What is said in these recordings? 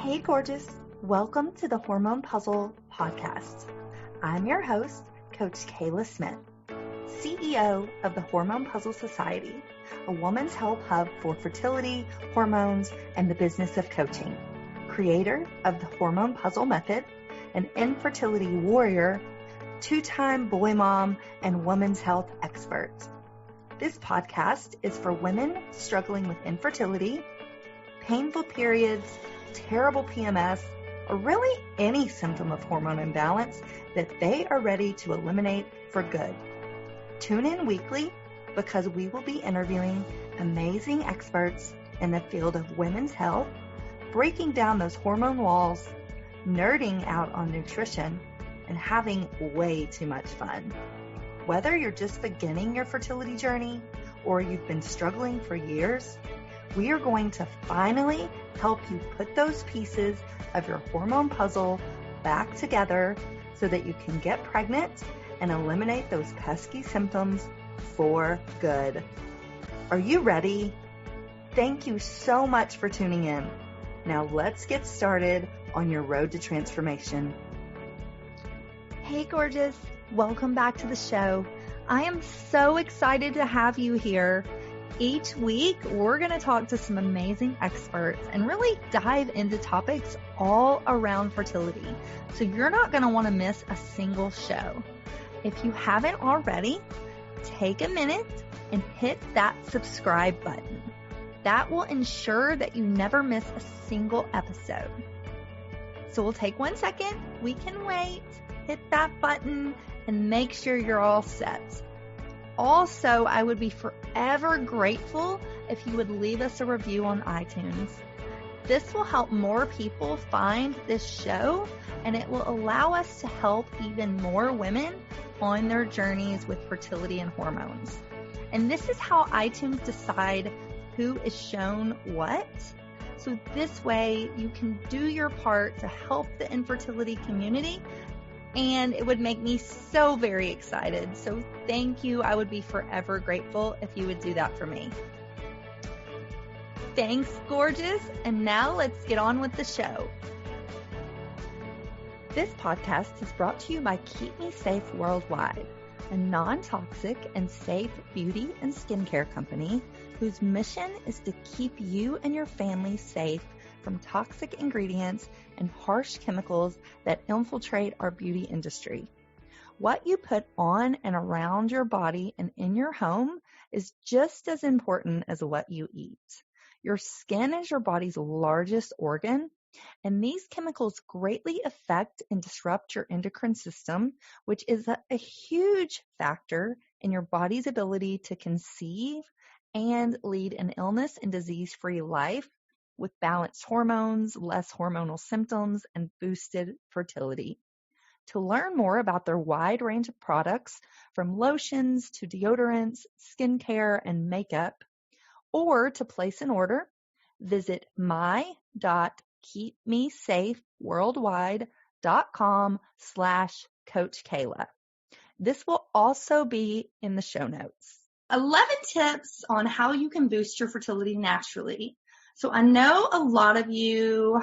Hey, gorgeous. Welcome to the Hormone P.U.Z.Z.L.E Podcast. I'm your host, Coach Kela Smith, CEO of the Hormone P.U.Z.Z.L Society, a woman's health hub for fertility, hormones, and the business of coaching, creator of the Hormone P.U.Z.Z.L method, an infertility warrior, two-time boy mom, and women's health expert. This podcast is for women struggling with infertility, painful periods, terrible PMS, or really any symptom of hormone imbalance that they are ready to eliminate for good. Tune in weekly because we will be interviewing amazing experts in the field of women's health, breaking down those hormone walls, nerding out on nutrition, and having way too much fun. Whether you're just beginning your fertility journey or you've been struggling for years, we are going to finally help you put those pieces of your hormone puzzle back together so that you can get pregnant and eliminate those pesky symptoms for good. Are you ready? Thank you so much for tuning in. Now let's get started on your road to transformation. Hey, gorgeous. Welcome back to the show. I am so excited to have you here. Each week, we're going to talk to some amazing experts and really dive into topics all around fertility. So you're not going to want to miss a single show. If you haven't already, take a minute and hit that subscribe button. That will ensure that you never miss a single episode. So we'll take 1 second. We can wait. Hit that button and make sure you're all set. Also, I would be forever grateful if you would leave us a review on iTunes. This will help more people find this show, and it will allow us to help even more women on their journeys with fertility and hormones. And this is how iTunes decide who is shown what. So this way you can do your part to help the infertility community, and it would make me so very excited. So thank you. I would be forever grateful if you would do that for me. Thanks, gorgeous. And now let's get on with the show. This podcast is brought to you by Keep Me Safe Worldwide, a non-toxic and safe beauty and skincare company whose mission is to keep you and your family safe from toxic ingredients and harsh chemicals that infiltrate our beauty industry. What you put on and around your body and in your home is just as important as what you eat. Your skin is your body's largest organ, and these chemicals greatly affect and disrupt your endocrine system, which is a huge factor in your body's ability to conceive and lead an illness and disease-free life with balanced hormones, less hormonal symptoms, and boosted fertility. To learn more about their wide range of products, from lotions to deodorants, skincare, and makeup, or to place an order, visit my.keepmesafeworldwide.com/Coach Kela. This will also be in the show notes. 11 tips on how you can boost your fertility naturally. So I know a lot of you,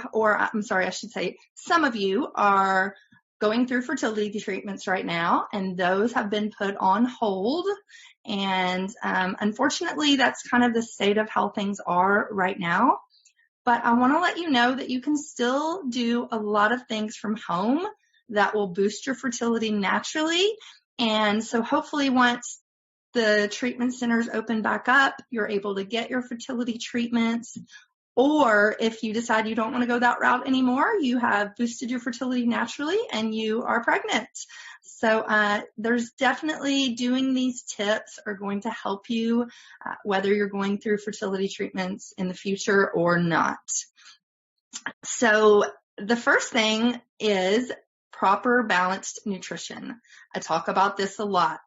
some of you are going through fertility treatments right now, and those have been put on hold. And unfortunately, that's kind of the state of how things are right now. But I want to let you know that you can still do a lot of things from home that will boost your fertility naturally. And so hopefully once the treatment centers open back up, you're able to get your fertility treatments. Or if you decide you don't want to go that route anymore, you have boosted your fertility naturally and you are pregnant. So there's definitely doing these tips are going to help you whether you're going through fertility treatments in the future or not. So the first thing is proper balanced nutrition. I talk about this a lot.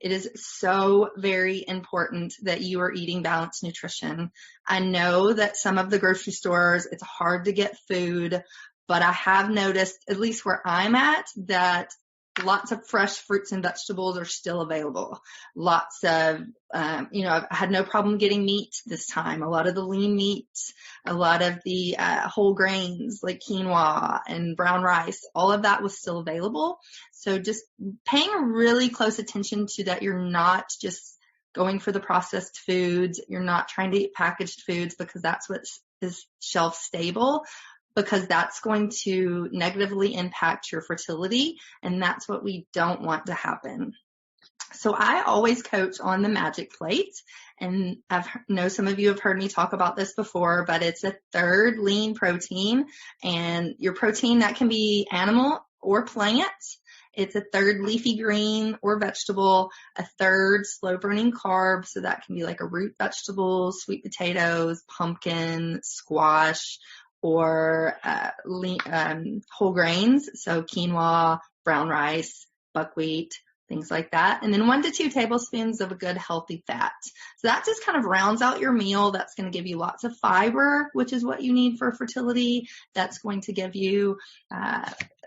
It is so very important that you are eating balanced nutrition. I know that some of the grocery stores, it's hard to get food, but I have noticed, at least where I'm at, that lots of fresh fruits and vegetables are still available. Lots of, I've had no problem getting meat this time. A lot of the lean meats, a lot of the whole grains like quinoa and brown rice, all of that was still available. So just paying really close attention to that you're not just going for the processed foods. You're not trying to eat packaged foods because that's what is shelf stable, because that's going to negatively impact your fertility, and that's what we don't want to happen. So I always coach on the magic plate, and I know some of you have heard me talk about this before, but it's a third lean protein, and your protein, that can be animal or plant. It's a third leafy green or vegetable, a third slow burning carb. So that can be like a root vegetable, sweet potatoes, pumpkin, squash, or whole grains. So quinoa, brown rice, buckwheat, things like that. And then 1 to 2 tablespoons of a good healthy fat. So that just kind of rounds out your meal. That's going to give you lots of fiber, which is what you need for fertility. That's going to give you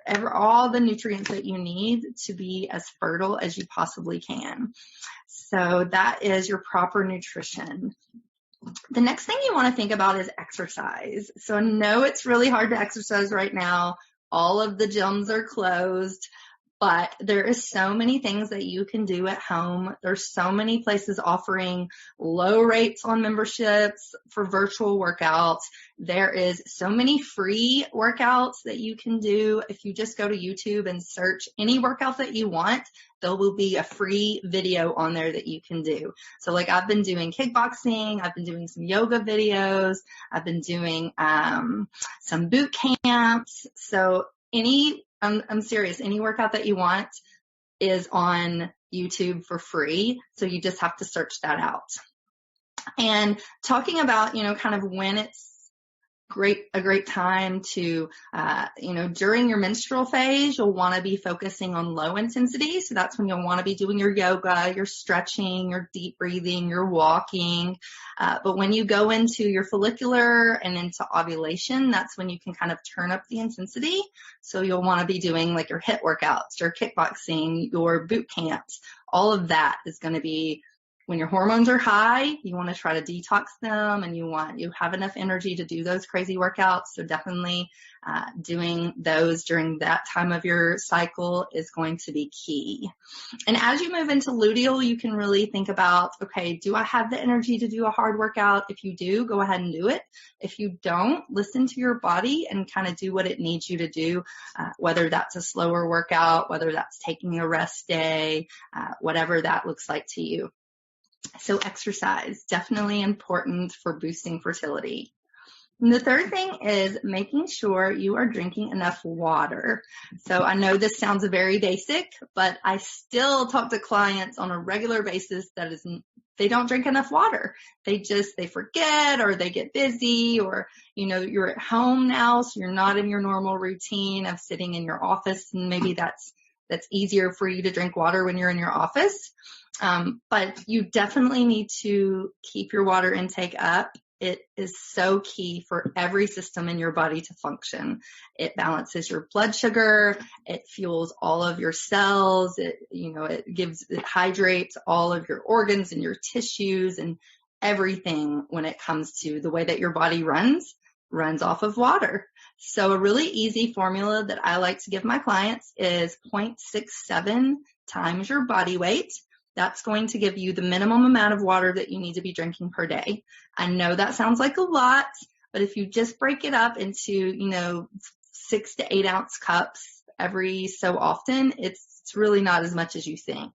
all the nutrients that you need to be as fertile as you possibly can. So that is your proper nutrition. The next thing you want to think about is exercise. So I know it's really hard to exercise right now. All of the gyms are closed, but there is so many things that you can do at home. There's so many places offering low rates on memberships for virtual workouts. There is so many free workouts that you can do. If you just go to YouTube and search any workout that you want, there will be a free video on there that you can do. So like I've been doing kickboxing, I've been doing some yoga videos, I've been doing some boot camps. So I'm serious, any workout that you want is on YouTube for free. So you just have to search that out. And talking about, kind of when it's a great time to, during your menstrual phase, you'll want to be focusing on low intensity. So that's when you'll want to be doing your yoga, your stretching, your deep breathing, your walking. But when you go into your follicular and into ovulation, that's when you can kind of turn up the intensity. So you'll want to be doing like your HIIT workouts, your kickboxing, your boot camps. All of that is going to be when your hormones are high. You want to try to detox them, and you have enough energy to do those crazy workouts. So definitely doing those during that time of your cycle is going to be key. And as you move into luteal, you can really think about, okay, do I have the energy to do a hard workout? If you do, go ahead and do it. If you don't, listen to your body and kind of do what it needs you to do, whether that's a slower workout, whether that's taking a rest day, whatever that looks like to you. So exercise, definitely important for boosting fertility. And the third thing is making sure you are drinking enough water. So I know this sounds very basic, but I still talk to clients on a regular basis they don't drink enough water. They forget, or they get busy, or, you're at home now, so you're not in your normal routine of sitting in your office, and maybe that's easier for you to drink water when you're in your office. But you definitely need to keep your water intake up. It is so key for every system in your body to function. It balances your blood sugar. It fuels all of your cells. It hydrates all of your organs and your tissues and everything when it comes to the way that your body runs off of water. So a really easy formula that I like to give my clients is 0.67 times your body weight. That's going to give you the minimum amount of water that you need to be drinking per day. I know that sounds like a lot, but if you just break it up into, 6 to 8 ounce cups every so often, it's really not as much as you think.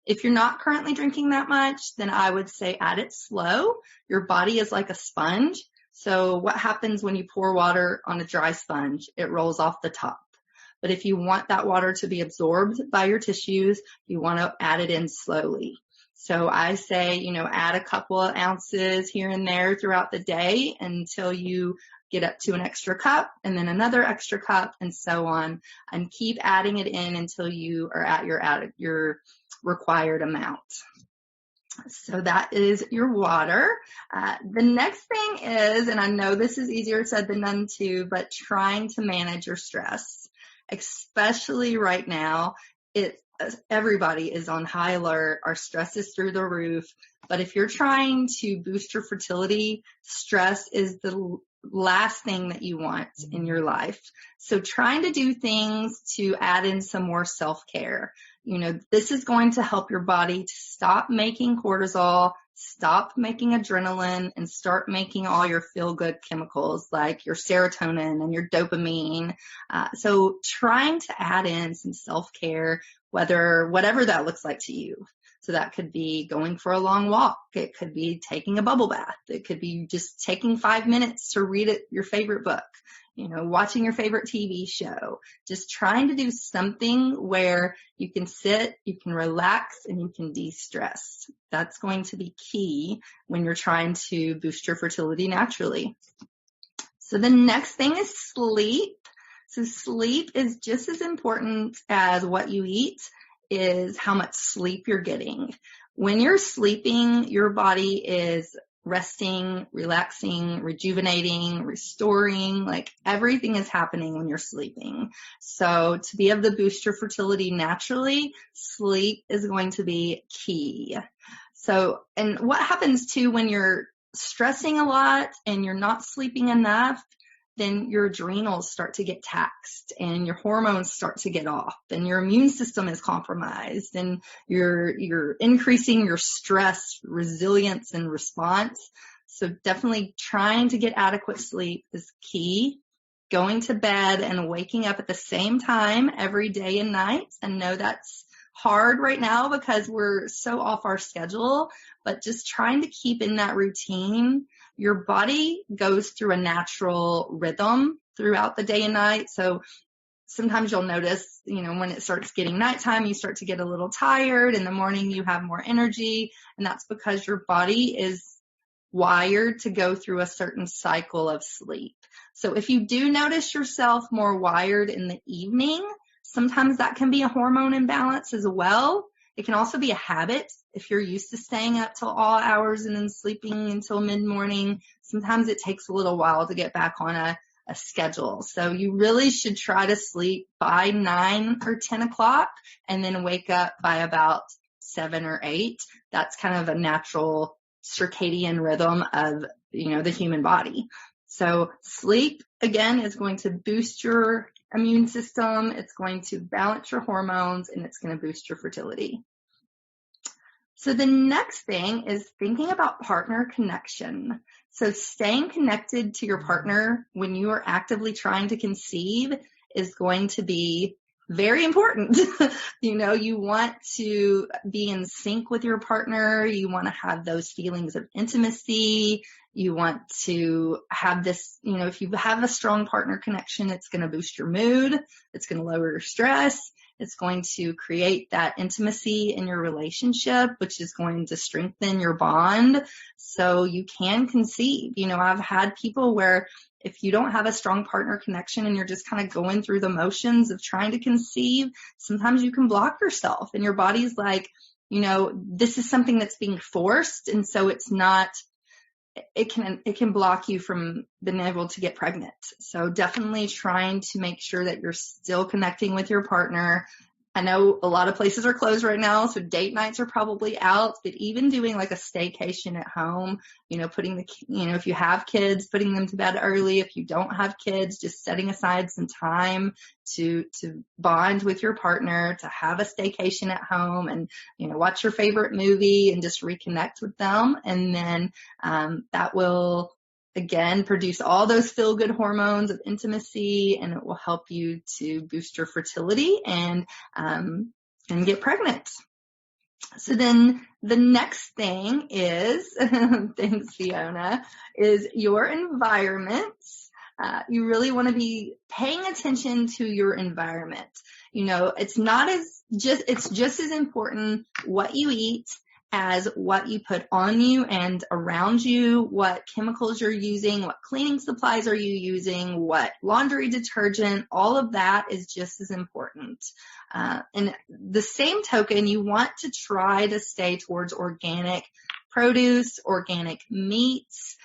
If you're not currently drinking that much, then I would say add it slow. Your body is like a sponge. So what happens when you pour water on a dry sponge? It rolls off the top. But if you want that water to be absorbed by your tissues, you want to add it in slowly. So I say, add a couple of ounces here and there throughout the day until you get up to an extra cup, and then another extra cup, and so on, and keep adding it in until you are at your required amount. So that is your water. The next thing is, and I know this is easier said than done too, but trying to manage your stress, especially right now. everybody is on high alert. Our stress is through the roof. But if you're trying to boost your fertility, stress is the last thing that you want in your life. So trying to do things to add in some more self-care. This is going to help your body to stop making cortisol, stop making adrenaline, and start making all your feel-good chemicals like your serotonin and your dopamine. So trying to add in some self-care, whatever that looks like to you. So that could be going for a long walk. It could be taking a bubble bath. It could be just taking 5 minutes to read your favorite book, watching your favorite TV show, just trying to do something where you can sit, you can relax, and you can de-stress. That's going to be key when you're trying to boost your fertility naturally. So the next thing is sleep. So sleep is just as important as what you eat, is how much sleep you're getting. When you're sleeping, your body is resting, relaxing, rejuvenating, restoring, like everything is happening when you're sleeping. So to be able to boost your fertility naturally, sleep is going to be key. So, and what happens too when you're stressing a lot and you're not sleeping enough, then your adrenals start to get taxed and your hormones start to get off and your immune system is compromised and you're increasing your stress resilience and response. So definitely trying to get adequate sleep is key. Going to bed and waking up at the same time every day and night. And know that's hard right now because we're so off our schedule, but just trying to keep in that routine. Your body goes through a natural rhythm throughout the day and night. So sometimes you'll notice, when it starts getting nighttime, you start to get a little tired. In the morning, you have more energy. And that's because your body is wired to go through a certain cycle of sleep. So if you do notice yourself more wired in the evening, sometimes that can be a hormone imbalance as well. It can also be a habit. If you're used to staying up till all hours and then sleeping until mid-morning, sometimes it takes a little while to get back on a schedule. So you really should try to sleep by 9 or 10 o'clock and then wake up by about 7 or 8. That's kind of a natural circadian rhythm of, the human body. So sleep, again, is going to boost your immune system. It's going to balance your hormones and it's going to boost your fertility. So the next thing is thinking about partner connection. So staying connected to your partner when you are actively trying to conceive is going to be very important. You want to be in sync with your partner. You want to have those feelings of intimacy. You want to have this, if you have a strong partner connection, it's going to boost your mood. It's going to lower your stress. It's going to create that intimacy in your relationship, which is going to strengthen your bond so you can conceive. I've had people where if you don't have a strong partner connection and you're just kind of going through the motions of trying to conceive, sometimes you can block yourself and your body's like, this is something that's being forced. And so it's not, it can block you from being able to get pregnant. So definitely trying to make sure that you're still connecting with your partner. I know a lot of places are closed right now, so date nights are probably out, but even doing like a staycation at home, putting if you have kids, putting them to bed early. If you don't have kids, just setting aside some time to bond with your partner, to have a staycation at home and, watch your favorite movie and just reconnect with them. And then, that will, again, produce all those feel-good hormones of intimacy, and it will help you to boost your fertility and get pregnant. So then the next thing is, thanks Fiona, is your environment. You really want to be paying attention to your environment. It's just as important what you eat as what you put on you and around you, what chemicals you're using, what cleaning supplies are you using, what laundry detergent, all of that is just as important. And the same token, you want to try to stay towards organic produce, organic meats,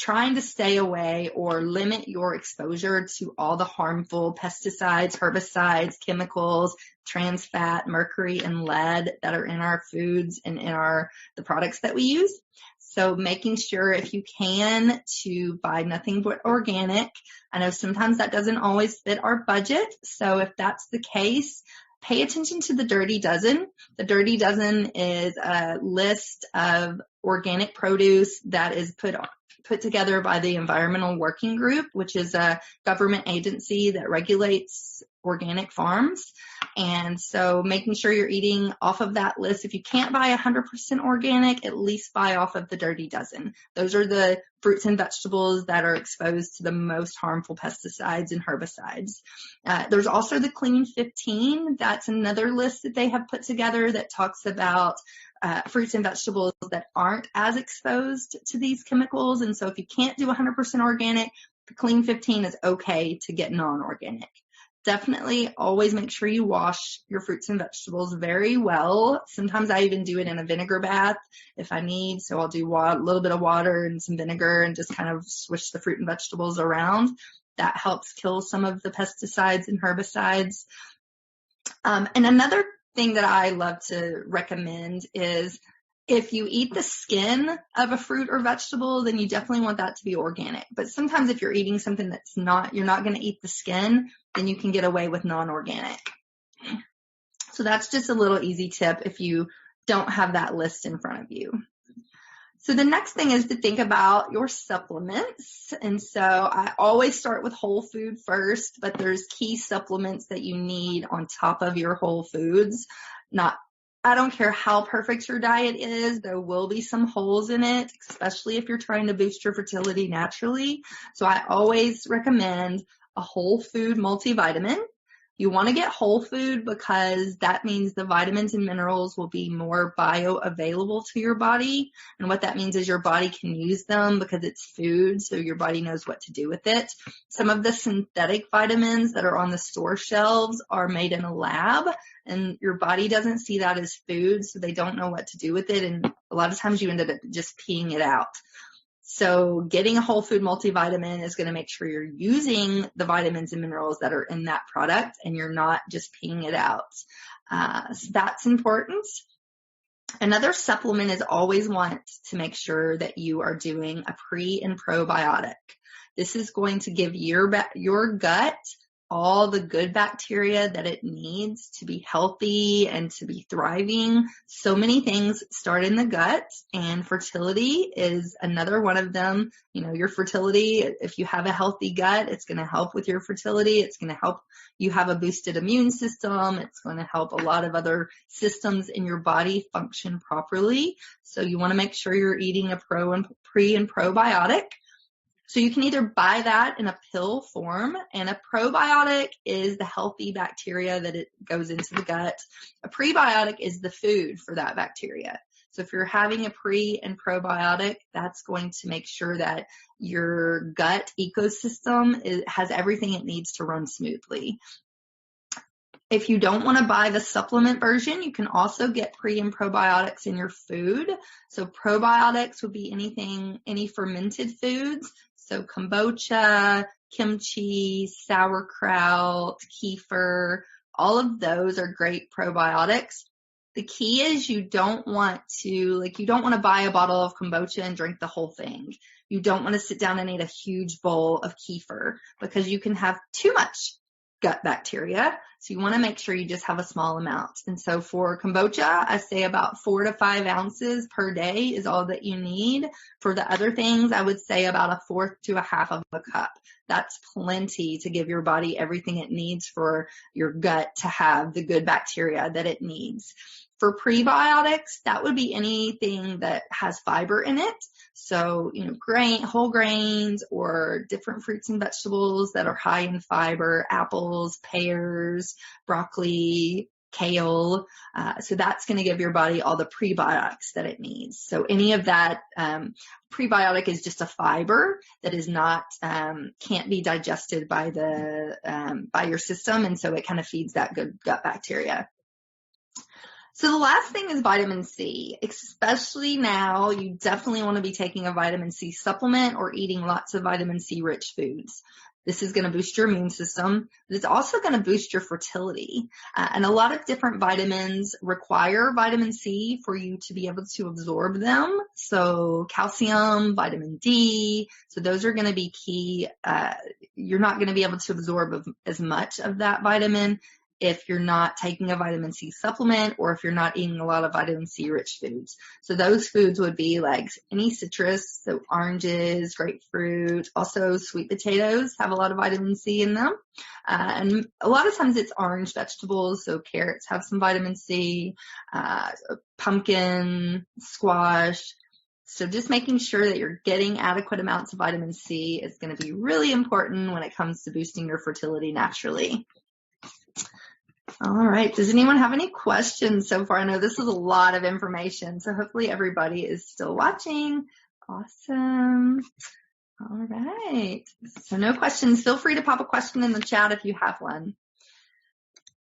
trying to stay away or limit your exposure to all the harmful pesticides, herbicides, chemicals, trans fat, mercury, and lead that are in our foods and in the products that we use. So making sure, if you can, to buy nothing but organic. I know sometimes that doesn't always fit our budget. So if that's the case, pay attention to the Dirty Dozen. The Dirty Dozen is a list of organic produce that is put together by the Environmental Working Group, which is a government agency that regulates organic farms. And so making sure you're eating off of that list. If you can't buy 100% organic, at least buy off of the Dirty Dozen. Those are the fruits and vegetables that are exposed to the most harmful pesticides and herbicides. There's also the Clean 15. That's another list that they have put together that talks about fruits and vegetables that aren't as exposed to these chemicals. And so if you can't do 100% organic, the Clean 15 is okay to get non-organic. Definitely always make sure you wash your fruits and vegetables very well. Sometimes I even do it in a vinegar bath if I need. So I'll do a little bit of water and some vinegar and just kind of swish the fruit and vegetables around. That helps kill some of the pesticides and herbicides. And another thing that I love to recommend is if you eat the skin of a fruit or vegetable, then you definitely want that to be organic. But sometimes if you're eating something that's you're not going to eat the skin, then you can get away with non-organic. So that's just a little easy tip if you don't have that list in front of you. So the next thing is to think about your supplements. And so I always start with whole food first, but there's key supplements that you need on top of your whole foods. I don't care how perfect your diet is, there will be some holes in it, especially if you're trying to boost your fertility naturally. So I always recommend a whole food multivitamin. You want to get whole food because that means the vitamins and minerals will be more bioavailable to your body. And what that means is your body can use them because it's food, so your body knows what to do with it. Some of the synthetic vitamins that are on the store shelves are made in a lab, and your body doesn't see that as food, so they don't know what to do with it. And a lot of times you end up just peeing it out. So getting a whole food multivitamin is going to make sure you're using the vitamins and minerals that are in that product and you're not just peeing it out. So that's important. Another supplement is always want to make sure that you are doing a pre and probiotic. This is going to give your gut all the good bacteria that it needs to be healthy and to be thriving. So many things start in the gut, and fertility is another one of them. You know, your fertility, if you have a healthy gut, it's going to help with your fertility. It's going to help you have a boosted immune system. It's going to help a lot of other systems in your body function properly. So you want to make sure you're eating a pre and probiotic. So you can either buy that in a pill form, and a probiotic is the healthy bacteria that it goes into the gut. A prebiotic is the food for that bacteria. So if you're having a pre and probiotic, that's going to make sure that your gut ecosystem has everything it needs to run smoothly. If you don't want to buy the supplement version, you can also get pre and probiotics in your food. So probiotics would be any fermented foods. So kombucha, kimchi, sauerkraut, kefir, all of those are great probiotics. The key is you don't want to buy a bottle of kombucha and drink the whole thing. You don't want to sit down and eat a huge bowl of kefir because you can have too much gut bacteria. So you want to make sure you just have a small amount. And so for kombucha, I say about 4 to 5 ounces per day is all that you need. For the other things, I would say about 1/4 to 1/2 of a cup. That's plenty to give your body everything it needs for your gut to have the good bacteria that it needs. For prebiotics, that would be anything that has fiber in it. So, whole grains or different fruits and vegetables that are high in fiber, apples, pears, broccoli, kale. So that's going to give your body all the prebiotics that it needs. So any of that, prebiotic is just a fiber that is not, can't be digested by by your system. And so it kind of feeds that good gut bacteria. So the last thing is vitamin C. Especially now, you definitely want to be taking a vitamin C supplement or eating lots of vitamin C rich foods. This is going to boost your immune system, but it's also going to boost your fertility. And a lot of different vitamins require vitamin C for you to be able to absorb them. So calcium, vitamin D, so those are going to be key. You're not going to be able to absorb as much of that vitamin if you're not taking a vitamin C supplement or if you're not eating a lot of vitamin C rich foods. So those foods would be like any citrus, so oranges, grapefruit, also sweet potatoes have a lot of vitamin C in them. And a lot of times it's orange vegetables, so carrots have some vitamin C, pumpkin, squash. So just making sure that you're getting adequate amounts of vitamin C is going to be really important when it comes to boosting your fertility naturally. All right. Does anyone have any questions so far? I know this is a lot of information, so hopefully everybody is still watching. Awesome. All right. So no questions. Feel free to pop a question in the chat if you have one.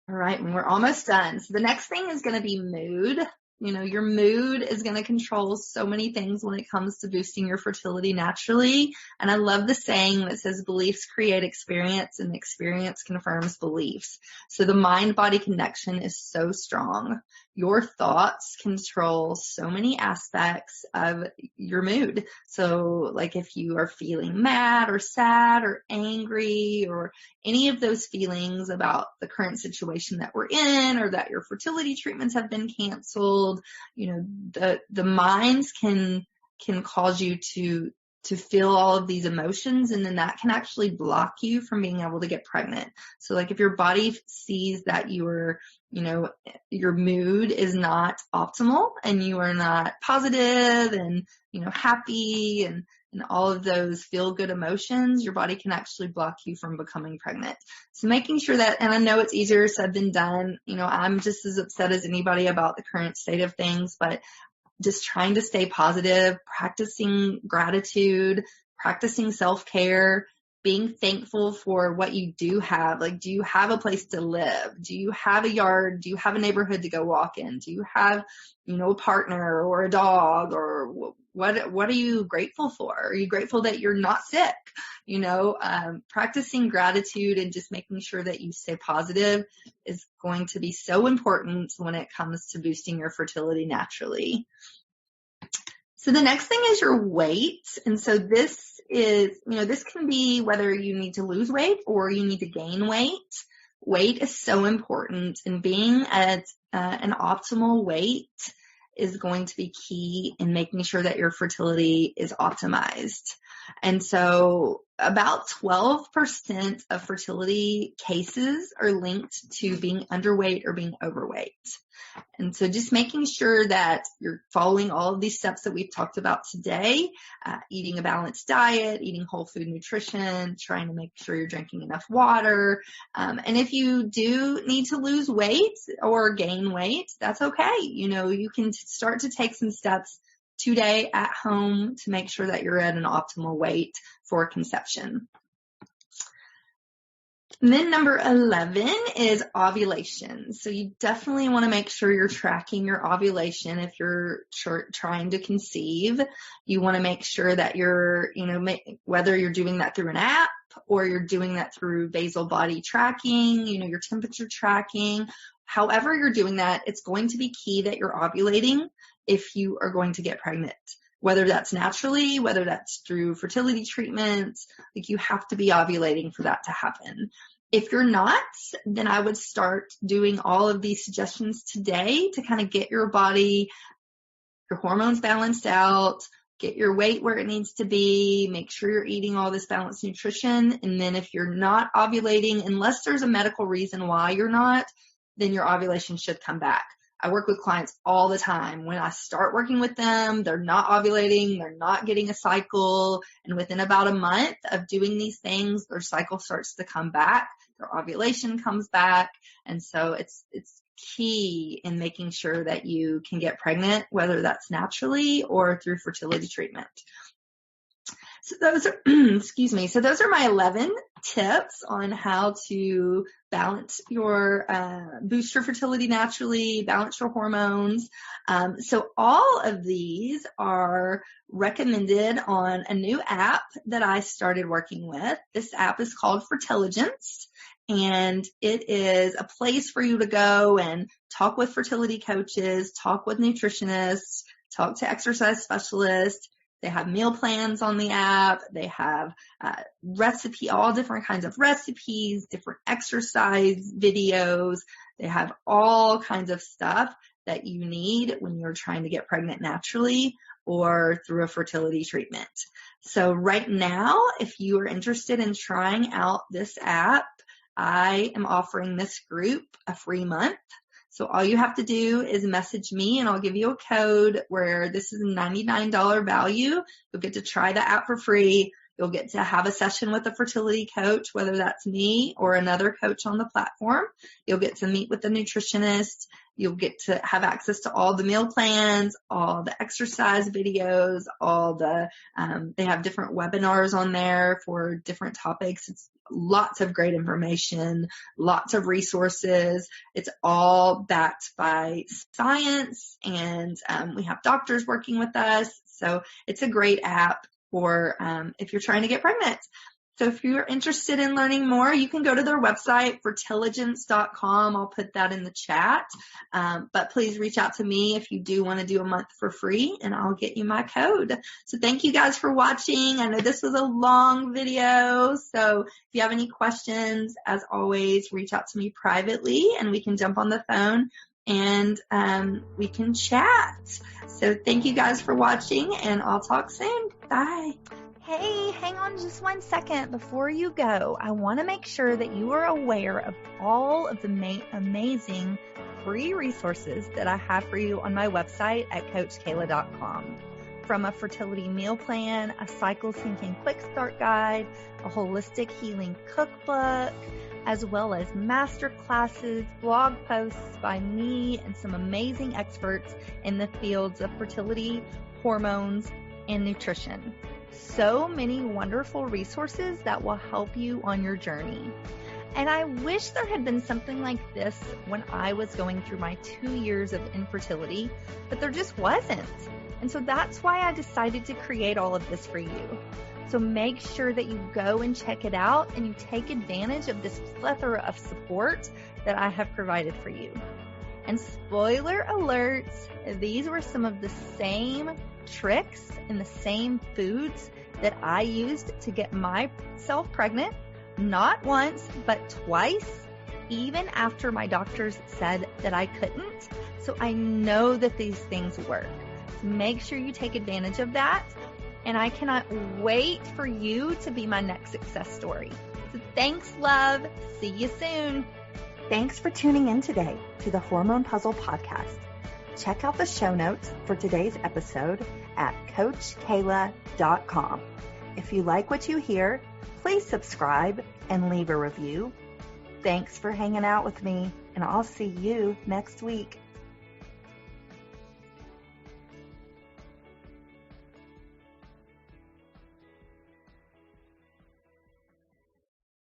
All right. And we're almost done. So the next thing is going to be mood. You know, your mood is going to control so many things when it comes to boosting your fertility naturally. And I love the saying that says beliefs create experience and experience confirms beliefs. So the mind-body connection is so strong. Your thoughts control so many aspects of your mood. So like if you are feeling mad or sad or angry or any of those feelings about the current situation that we're in or that your fertility treatments have been canceled, you know, the minds can cause you to feel all of these emotions, and then that can actually block you from being able to get pregnant. So like if your body sees that your mood is not optimal and you are not positive and, you know, happy and all of those feel good emotions, your body can actually block you from becoming pregnant. So making sure that, and I know it's easier said than done, you know, I'm just as upset as anybody about the current state of things, but just trying to stay positive, practicing gratitude, practicing self-care, being thankful for what you do have. Like, do you have a place to live? Do you have a yard? Do you have a neighborhood to go walk in? Do you have, you know, a partner or a dog, or what are you grateful for? Are you grateful that you're not sick? You know, practicing gratitude and just making sure that you stay positive is going to be so important when it comes to boosting your fertility naturally. So the next thing is your weight. And so this is, you know, this can be whether you need to lose weight or you need to gain weight. Weight is so important, and being at an optimal weight is going to be key in making sure that your fertility is optimized. And so about 12% of fertility cases are linked to being underweight or being overweight. And so just making sure that you're following all of these steps that we've talked about today, eating a balanced diet, eating whole food nutrition, trying to make sure you're drinking enough water. And if you do need to lose weight or gain weight, that's okay. You know, you can start to take some steps today at home to make sure that you're at an optimal weight for conception. And then number 11 is ovulation. So you definitely want to make sure you're tracking your ovulation if you're trying to conceive. You want to make sure that you're, you know, whether you're doing that through an app or you're doing that through basal body tracking, you know, your temperature tracking. However you're doing that, it's going to be key that you're ovulating if you are going to get pregnant. Whether that's naturally, whether that's through fertility treatments, like you have to be ovulating for that to happen. If you're not, then I would start doing all of these suggestions today to kind of get your body, your hormones balanced out, get your weight where it needs to be, make sure you're eating all this balanced nutrition. And then if you're not ovulating, unless there's a medical reason why you're not, then your ovulation should come back. I work with clients all the time. When I start working with them, they're not ovulating, they're not getting a cycle, and within about a month of doing these things, their cycle starts to come back, their ovulation comes back, and so it's key in making sure that you can get pregnant, whether that's naturally or through fertility treatment. So those are, excuse me. So those are my 11 tips on how to balance your, boost your fertility naturally, balance your hormones. So all of these are recommended on a new app that I started working with. This app is called Fertilligence, and it is a place for you to go and talk with fertility coaches, talk with nutritionists, talk to exercise specialists. They have meal plans on the app. They have all different kinds of recipes, different exercise videos. They have all kinds of stuff that you need when you're trying to get pregnant naturally or through a fertility treatment. So right now, if you are interested in trying out this app, I am offering this group a free month. So all you have to do is message me and I'll give you a code where this is a $99 value. You'll get to try the app for free. You'll get to have a session with a fertility coach, whether that's me or another coach on the platform. You'll get to meet with a nutritionist. You'll get to have access to all the meal plans, all the exercise videos, they have different webinars on there for different topics. It's lots of great information, lots of resources. It's all backed by science, and we have doctors working with us. So it's a great app for if you're trying to get pregnant. So if you're interested in learning more, you can go to their website, fertilligence.com. I'll put that in the chat. But please reach out to me if you do want to do a month for free, and I'll get you my code. So thank you guys for watching. I know this was a long video. So if you have any questions, as always, reach out to me privately and we can jump on the phone and we can chat. So thank you guys for watching, and I'll talk soon. Bye. Hey, hang on just 1 second before you go. I want to make sure that you are aware of all of the amazing free resources that I have for you on my website at CoachKela.com. From a fertility meal plan, a cycle syncing quick start guide, a holistic healing cookbook, as well as master classes, blog posts by me and some amazing experts in the fields of fertility, hormones, and nutrition. So many wonderful resources that will help you on your journey. And I wish there had been something like this when I was going through my 2 years of infertility, but there just wasn't. And so that's why I decided to create all of this for you. So make sure that you go and check it out and you take advantage of this plethora of support that I have provided for you. And spoiler alert, these were some of the same tricks and the same foods that I used to get myself pregnant, not once, but twice, even after my doctors said that I couldn't. So I know that these things work. Make sure you take advantage of that. And I cannot wait for you to be my next success story. So thanks, love. See you soon. Thanks for tuning in today to the Hormone P.U.Z.Z.L.E Podcast. Check out the show notes for today's episode at CoachKela.com. If you like what you hear, please subscribe and leave a review. Thanks for hanging out with me, and I'll see you next week.